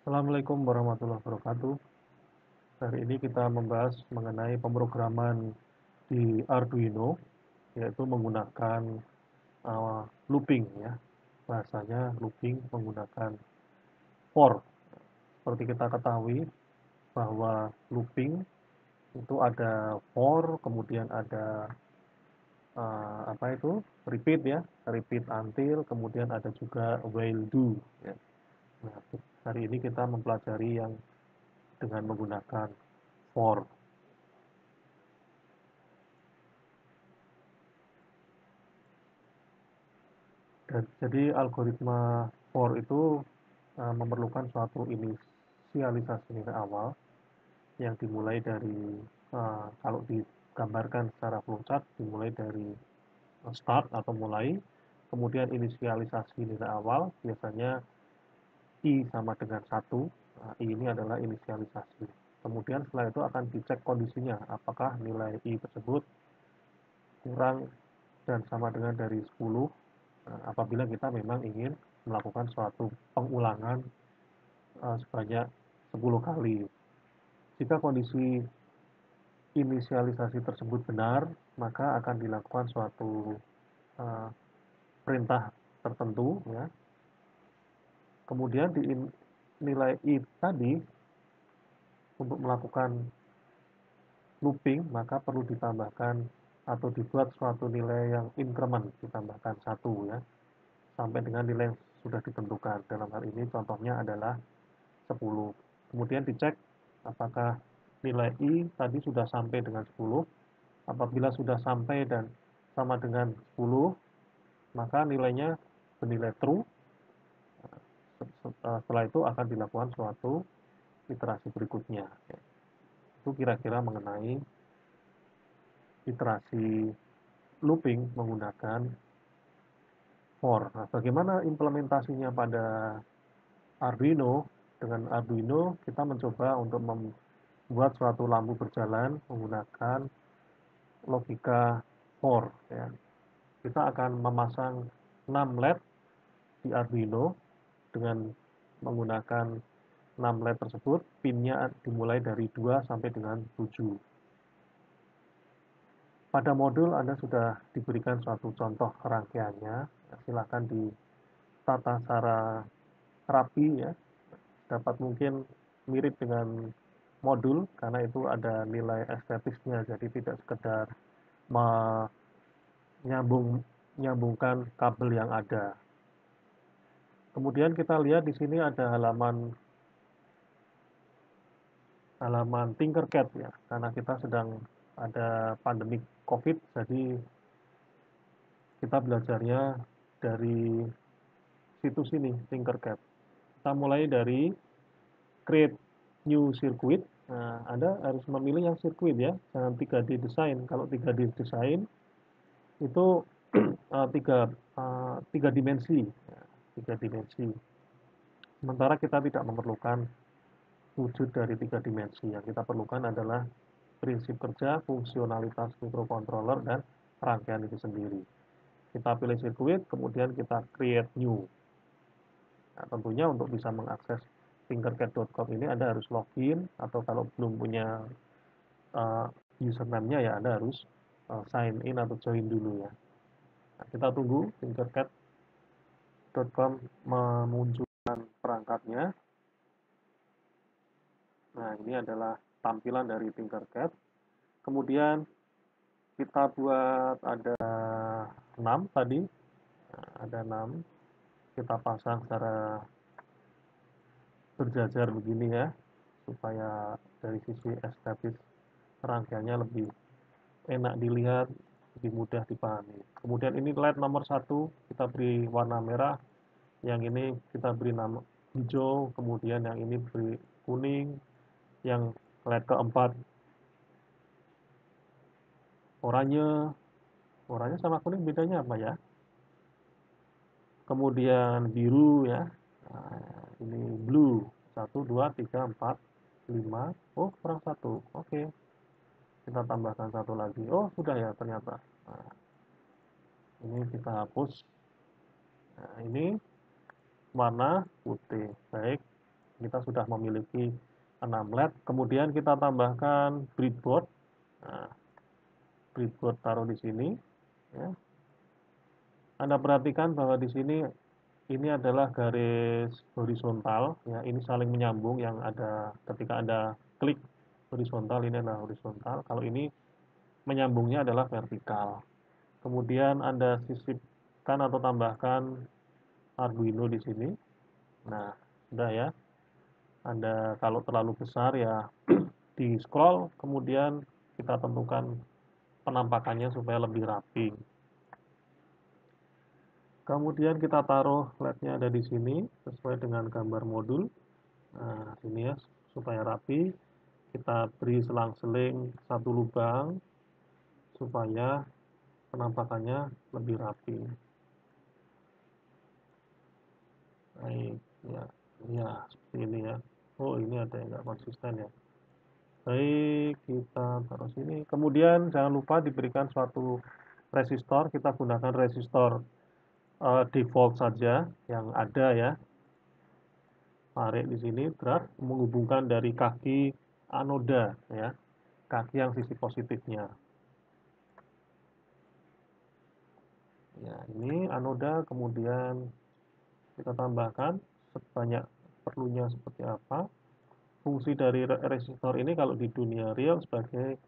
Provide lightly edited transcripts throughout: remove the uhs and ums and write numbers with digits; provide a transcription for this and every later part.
Assalamualaikum warahmatullahi wabarakatuh. Hari ini kita membahas mengenai pemrograman di Arduino, yaitu menggunakan looping ya. Bahasanya looping menggunakan for. Seperti kita ketahui bahwa looping itu ada for, kemudian ada apa itu repeat ya, repeat until, kemudian ada juga while do. Ya. Nah, hari ini kita mempelajari yang dengan menggunakan for. Jadi algoritma for itu memerlukan suatu inisialisasi nilai awal yang dimulai dari kalau digambarkan secara flowchart dimulai dari start atau mulai, kemudian inisialisasi nilai awal biasanya i sama dengan satu. I ini adalah inisialisasi. Kemudian setelah itu akan dicek kondisinya, apakah nilai i tersebut kurang dan sama dengan dari 10 apabila kita memang ingin melakukan suatu pengulangan sebanyak 10 kali. Jika kondisi inisialisasi tersebut benar, maka akan dilakukan suatu uh, perintah tertentu ya. Kemudian di nilai i tadi untuk melakukan looping maka perlu ditambahkan atau dibuat suatu nilai yang increment, ditambahkan satu ya, sampai dengan nilai yang sudah ditentukan. Dalam hal ini contohnya adalah 10. Kemudian dicek apakah nilai i tadi sudah sampai dengan 10. Apabila sudah sampai dan sama dengan 10, maka nilainya bernilai true. Setelah itu akan dilakukan suatu iterasi berikutnya. Itu kira-kira mengenai iterasi looping menggunakan for. Nah, bagaimana implementasinya pada Arduino? Dengan Arduino kita mencoba untuk membuat suatu lampu berjalan menggunakan logika for. Ya. Kita akan memasang 6 LED di Arduino dengan menggunakan 6 LED tersebut, pinnya dimulai dari 2 sampai dengan 7. Pada modul Anda sudah diberikan suatu contoh rangkaiannya, silakan ditata secara rapi ya, dapat mungkin mirip dengan modul karena itu ada nilai estetisnya, jadi tidak sekedar menyambungkan kabel yang ada. Kemudian kita lihat di sini ada halaman Tinkercad ya, karena kita sedang ada pandemi COVID, jadi kita belajarnya dari situs ini Tinkercad. Kita mulai dari create new circuit. Nah, Anda harus memilih yang sirkuit ya, jangan 3D design. Kalau 3D design itu tiga dimensi, ya, tiga dimensi. Sementara kita tidak memerlukan wujud dari tiga dimensi. Yang kita perlukan adalah prinsip kerja, fungsionalitas microcontroller, dan rangkaian itu sendiri. Kita pilih sirkuit, kemudian kita create new. Nah, tentunya untuk bisa mengakses tinkercad.com ini Anda harus login, atau kalau belum punya username-nya ya Anda harus sign in atau join dulu ya. Nah, kita tunggu tinkercad.com memunculkan perangkatnya. Nah, ini adalah tampilan dari Tinkercad. Kemudian kita buat ada 6 tadi. Nah, ada 6. Kita pasang secara berjajar begini ya, supaya dari sisi estetis rangkaiannya lebih enak dilihat, lebih mudah dipahami. Kemudian ini LED nomor 1 kita beri warna merah, yang ini kita beri nama hijau, kemudian yang ini beri kuning, yang LED keempat oranye. Oranye sama kuning bedanya apa ya? Kemudian biru ya. Nah, ini blue. 1, 2, 3, 4, 5. Oh, kurang satu. Oke. Kita tambahkan satu lagi. Oh, sudah ya ternyata. Nah, ini kita hapus. Nah, ini warna putih. Baik. kita sudah memiliki 6 LED. Kemudian kita tambahkan breadboard. Nah, breadboard taruh di sini. Ya. Anda perhatikan bahwa di sini ini adalah garis horizontal. Ya, ini saling menyambung yang ada ketika Anda klik horizontal, ini adalah horizontal. Kalau ini menyambungnya adalah vertikal. Kemudian Anda sisipkan atau tambahkan Arduino di sini. Nah, sudah ya. Anda kalau terlalu besar ya di scroll, kemudian kita tentukan penampakannya supaya lebih rapi. Kemudian kita taruh LED-nya ada di sini sesuai dengan gambar modul. Nah, sini ya supaya rapi. Kita beri selang-seling satu lubang supaya penampakannya lebih rapi. Baik, ya, ya seperti ini ya. Oh, ini ada yang nggak konsisten ya. Baik, kita taruh sini. Kemudian jangan lupa diberikan suatu resistor. Kita gunakan resistor default saja yang ada ya. Tarik di sini, drag, menghubungkan dari kaki anoda ya, kaki yang sisi positifnya. Ya, ini anoda, kemudian kita tambahkan sebanyak perlunya seperti apa. Fungsi dari resistor ini kalau di dunia real sebagai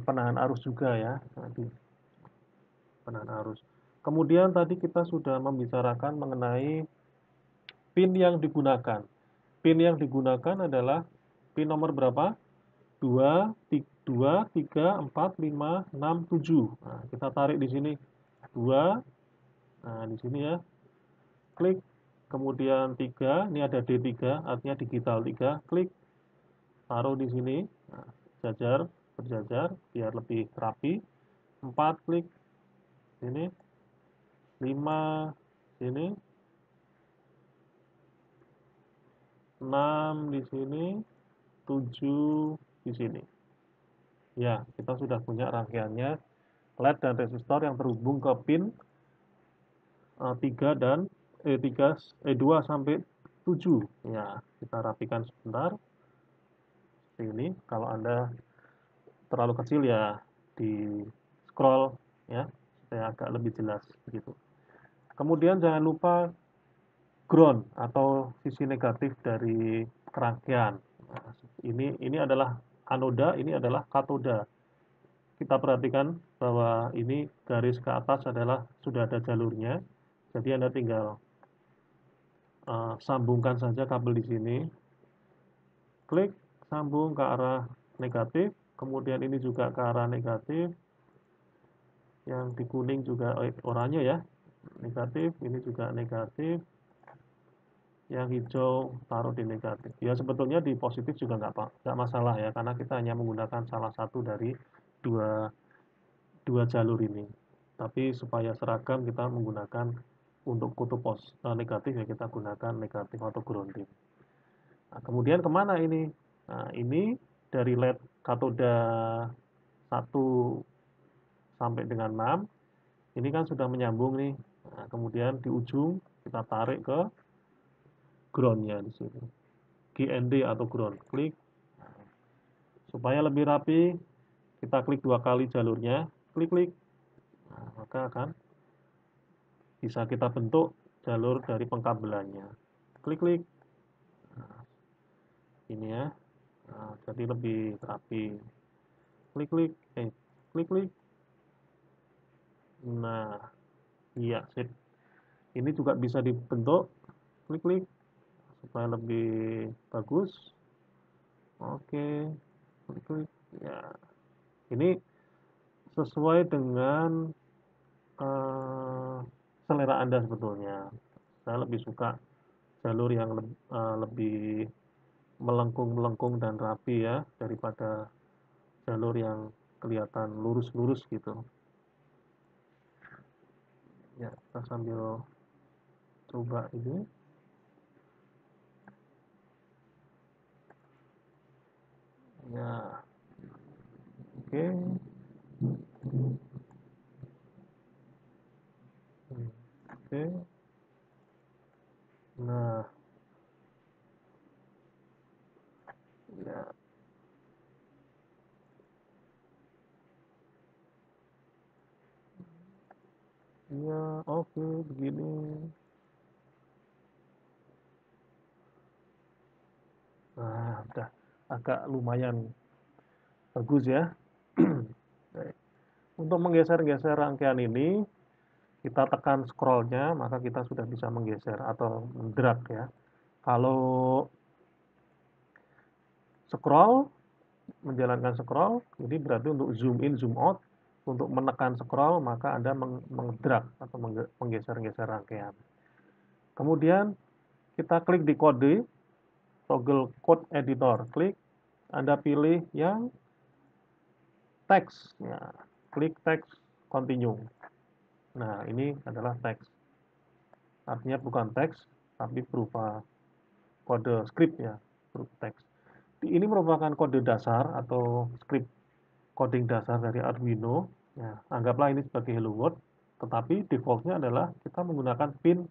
penahan arus juga ya, nanti penahan arus. Kemudian tadi kita sudah membicarakan mengenai pin yang digunakan. Pin yang digunakan adalah pin nomor berapa? 2, 3, 4, 5, 6, 7. Nah, kita tarik di sini 2. Nah, di sini ya. Klik. Kemudian 3, ini ada D3, artinya digital 3. Klik. Taruh di sini. Nah, jajar, berjajar biar lebih rapi. 4 klik. Sini. 5 sini. 6 di sini. 7 di sini. Ya, kita sudah punya rangkaiannya LED dan resistor yang terhubung ke pin 3 dan 2 sampai 7. Ya, kita rapikan sebentar. Seperti ini. Kalau Anda terlalu kecil ya di scroll ya supaya agak lebih jelas begitu. Kemudian jangan lupa ground atau sisi negatif dari rangkaian. Nah, ini adalah anoda, ini adalah katoda. Kita perhatikan bahwa ini garis ke atas adalah sudah ada jalurnya. Jadi Anda tinggal sambungkan saja kabel di sini. Klik, sambung ke arah negatif. Kemudian ini juga ke arah negatif. Yang di kuning juga oranye ya. Negatif, ini juga negatif. Yang hijau taruh di negatif. Ya sebetulnya di positif juga nggak masalah ya. Karena kita hanya menggunakan salah satu dari dua jalur ini. Tapi supaya seragam kita menggunakan untuk kutub negatif ya kita gunakan negatif atau grounding. Nah, kemudian kemana ini? Nah, ini dari LED katoda 1 sampai dengan 6, ini kan sudah menyambung nih. Nah, kemudian di ujung kita tarik ke groundnya di sini. GND atau ground. Klik. Supaya lebih rapi, kita klik 2 kali jalurnya. Klik-klik. Nah, maka akan bisa kita bentuk jalur dari pengkabelannya. Klik-klik. Nah, ini ya. Nah, jadi lebih rapi. Klik-klik. Klik-klik. Nah, iya, sip. Ini juga bisa dibentuk. Klik-klik supaya lebih bagus. Oke. Klik-klik. Ya. Ini sesuai dengan selera Anda sebetulnya. Saya lebih suka jalur yang lebih melengkung-melengkung dan rapi ya daripada jalur yang kelihatan lurus-lurus gitu. Ya, kita sambil coba ini. Ya, oke. Oke. Nah, Iya, oke, begini. Nah, udah agak lumayan bagus ya. Baik. Untuk menggeser-geser rangkaian ini, kita tekan scrollnya, maka kita sudah bisa menggeser atau drag ya. Kalau scroll, menjalankan scroll, ini berarti untuk zoom in, zoom out. Untuk menekan scroll, maka Anda mengdrag atau menggeser-geser rangkaian. Kemudian kita klik di kode, toggle code editor, klik, Anda pilih yang teks, ya, klik teks continue. Nah, ini adalah teks. Artinya bukan teks, tapi berupa kode script ya, berupa teks. Ini merupakan kode dasar atau script coding dasar dari Arduino. Ya, anggaplah ini sebagai hello world, tetapi defaultnya adalah kita menggunakan pin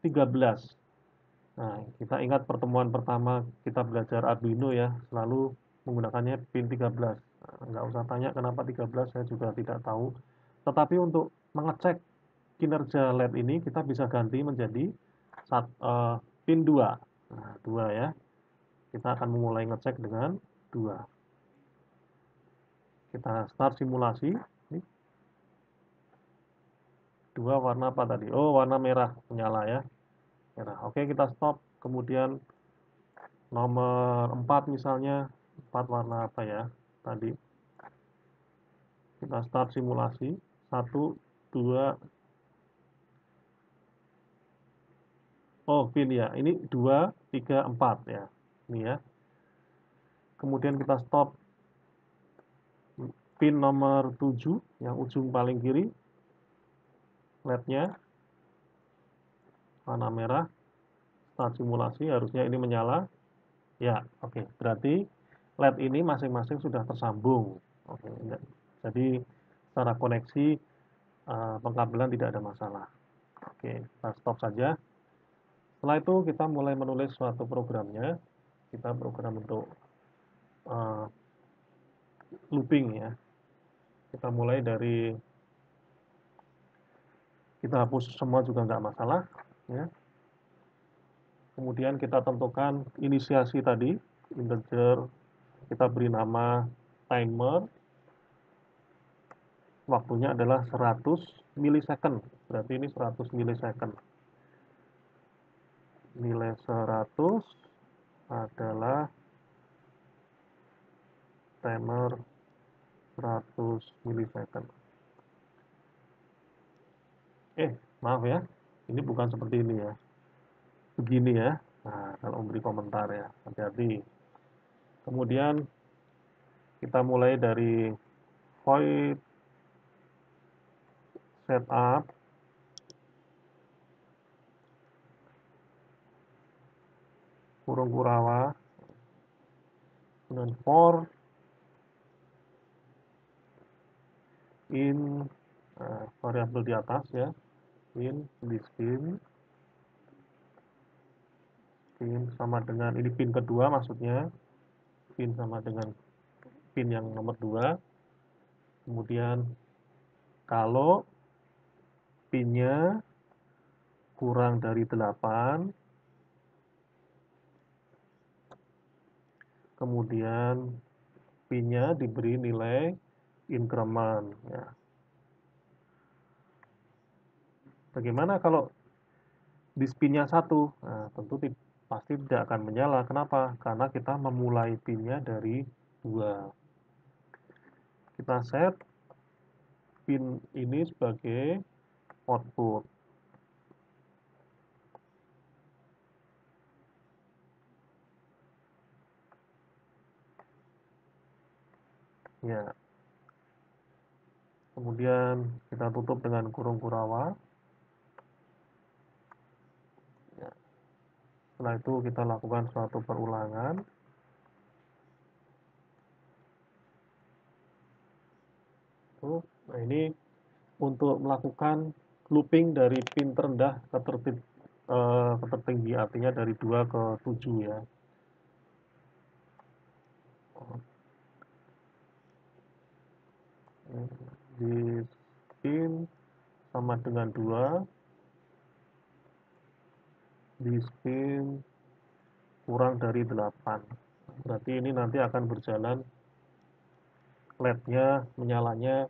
13. Nah, kita ingat pertemuan pertama kita belajar Arduino ya, selalu menggunakannya pin 13. Nah, nggak usah tanya kenapa 13, saya juga tidak tahu. Tetapi untuk mengecek kinerja LED ini, kita bisa ganti menjadi pin 2. Nah, 2 ya. Kita akan memulai ngecek dengan 2. Kita start simulasi. Ini 2 warna apa tadi? Oh, warna merah menyala ya. Merah. Oke, kita stop. Kemudian nomor 4 misalnya, 4 warna apa ya tadi, kita start simulasi, 1, 2, oh pin ya, ini 2, 3, 4 ya, ini ya. Kemudian kita stop pin nomor 7 yang ujung paling kiri, LED-nya warna merah, start simulasi, harusnya ini menyala ya. Oke, berarti LED ini masing-masing sudah tersambung. Oke, jadi secara koneksi pengkabelan tidak ada masalah. Oke, kita stop saja. Setelah itu kita mulai menulis suatu programnya. Kita program untuk uh, looping ya. Kita mulai dari, kita hapus semua juga nggak masalah ya. Kemudian kita tentukan inisiasi tadi, integer, kita beri nama timer, waktunya adalah 100 milisecond, berarti ini 100 milisecond. Nilai 100 adalah timer 100 milisecond. Maaf ya, ini bukan seperti ini ya, begini ya. Nah, kalau memberi komentar ya, hati-hati. Kemudian kita mulai dari void setup, kurung kurawa, dan for in variabel di atas ya, in this pin sama dengan ini pin kedua, maksudnya pin sama dengan pin yang nomor 2. Kemudian kalau pinnya kurang dari 8, kemudian pinnya diberi nilai increment ya. Bagaimana kalau di pinnya 1? Nah, tentu pasti tidak akan menyala. Kenapa? Karena kita memulai pinnya dari 2. Kita set pin ini sebagai output. Ya. Kemudian kita tutup dengan kurung kurawa. Ya. Setelah itu kita lakukan suatu perulangan. Nah, ini untuk melakukan looping dari pin terendah ke tertinggi, artinya dari 2 ke 7 ya. Di pin sama dengan 2, di spin kurang dari 8. Berarti ini nanti akan berjalan LED-nya menyalanya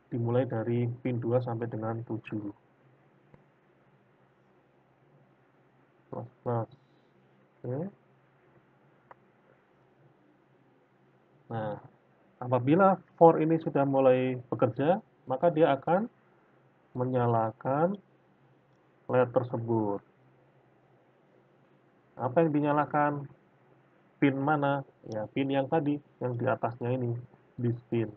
dimulai dari pin 2 sampai dengan 7. Plus, plus. Oke. Nah, apabila for ini sudah mulai bekerja, maka dia akan menyalakan LED tersebut. Apa yang dinyalakan? Pin mana? Ya, pin yang tadi, yang di atasnya ini, di spin.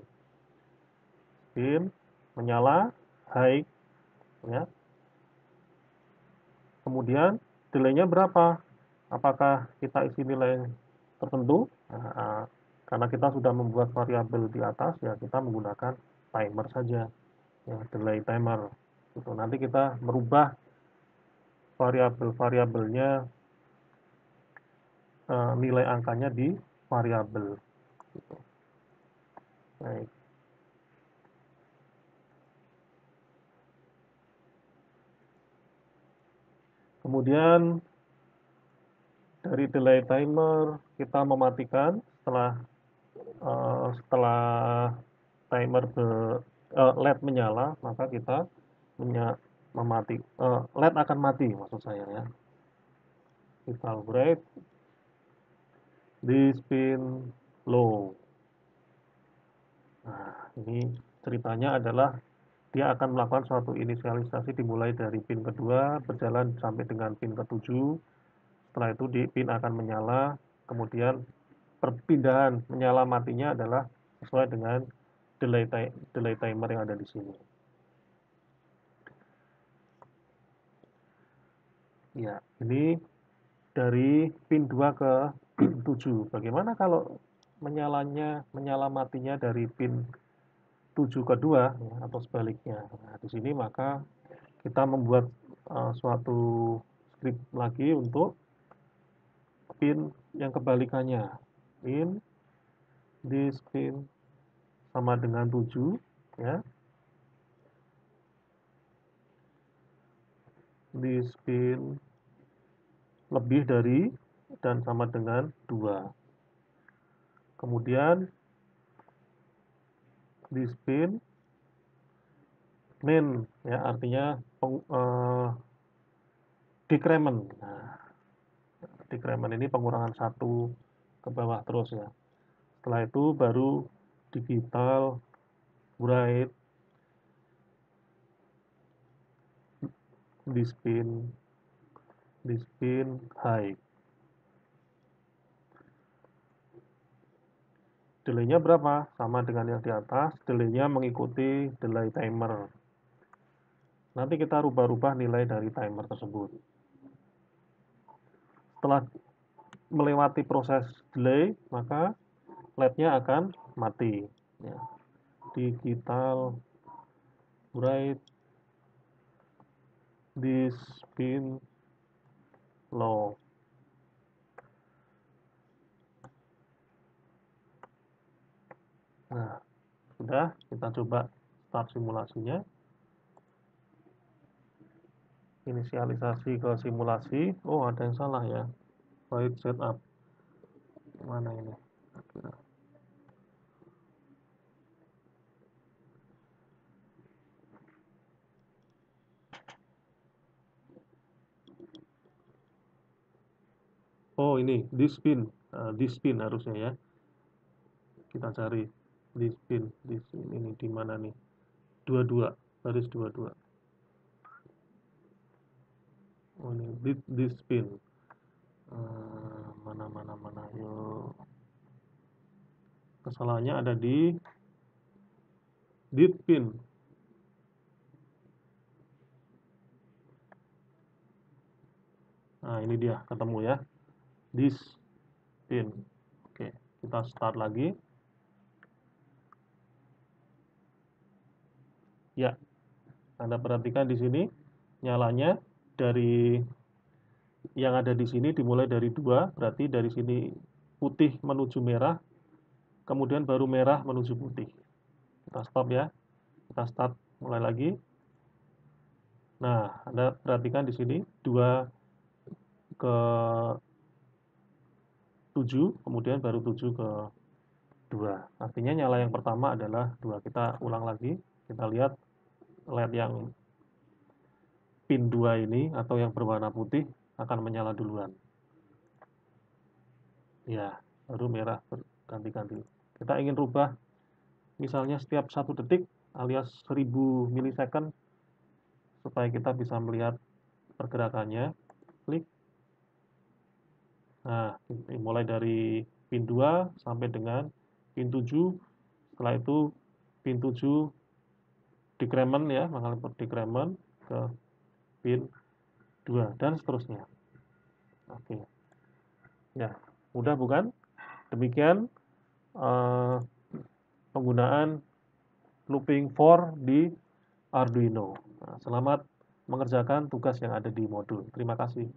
Spin, menyala, high, ya. Kemudian, delay-nya berapa? Apakah kita isi nilai tertentu? Nah, karena kita sudah membuat variabel di atas, ya kita menggunakan timer saja, ya, delay timer. Gitu. Nanti kita merubah variabel-variabelnya, nilai angkanya di variabel. Gitu. Baik. Kemudian dari delay timer kita mematikan setelah timer LED menyala, maka kita LED akan mati maksud saya ya. Kita break di spin low. Nah, ini ceritanya adalah dia akan melakukan suatu inisialisasi dimulai dari pin kedua berjalan sampai dengan pin ketujuh. Setelah itu pin akan menyala, kemudian perpindahan menyala matinya adalah sesuai dengan delay timer yang ada di sini. Ya, ini dari pin 2 ke pin 7. Bagaimana kalau menyala matinya dari pin 7 ke 2 ya, atau sebaliknya. Nah, di sini maka kita membuat suatu script lagi untuk pin yang kebalikannya. Pin di spin sama dengan 7 ya. Di spin lebih dari dan sama dengan 2. Kemudian di spin min ya, artinya decrement. Nah, decrement ini pengurangan 1 ke bawah terus ya. Setelah itu baru digital bright di spin high. Delay-nya berapa? Sama dengan yang di atas, delay-nya mengikuti delay timer. Nanti kita rubah-rubah nilai dari timer tersebut. Setelah melewati proses delay, maka LED-nya akan mati. Ya. Digital bright di spin low. Nah, sudah, kita coba start simulasinya. Inisialisasi ke simulasi. Oh, ada yang salah ya. Byte setup. Mana ini? Oh, ini dispin. Dispin harusnya ya. Kita cari dispin. Ini di mana nih? 22, baris 22. Oh, ini dispin. Mana. Yuk. Kesalahannya ada di pin. Nah, ini dia ketemu ya. Dispin. Oke, kita start lagi. Ya, Anda perhatikan di sini nyalanya dari yang ada di sini dimulai dari 2, berarti dari sini putih menuju merah, kemudian baru merah menuju putih. Kita stop ya. Kita start mulai lagi. Nah, Anda perhatikan di sini 2 ke 7, kemudian baru 7 ke 2. Artinya nyala yang pertama adalah 2. Kita ulang lagi, kita lihat LED yang pin 2 ini atau yang berwarna putih akan menyala duluan. Ya, baru merah berganti-ganti. Kita ingin rubah misalnya setiap 1 detik alias 1000 milisecond supaya kita bisa melihat pergerakannya. Klik. Nah, mulai dari pin 2 sampai dengan pin 7. Setelah itu pin 7 decrement ya, mengalami decrement ke pin 2 dan seterusnya. Oke. Ya, mudah bukan? Demikian penggunaan looping 4 di Arduino. Nah, selamat mengerjakan tugas yang ada di modul. Terima kasih.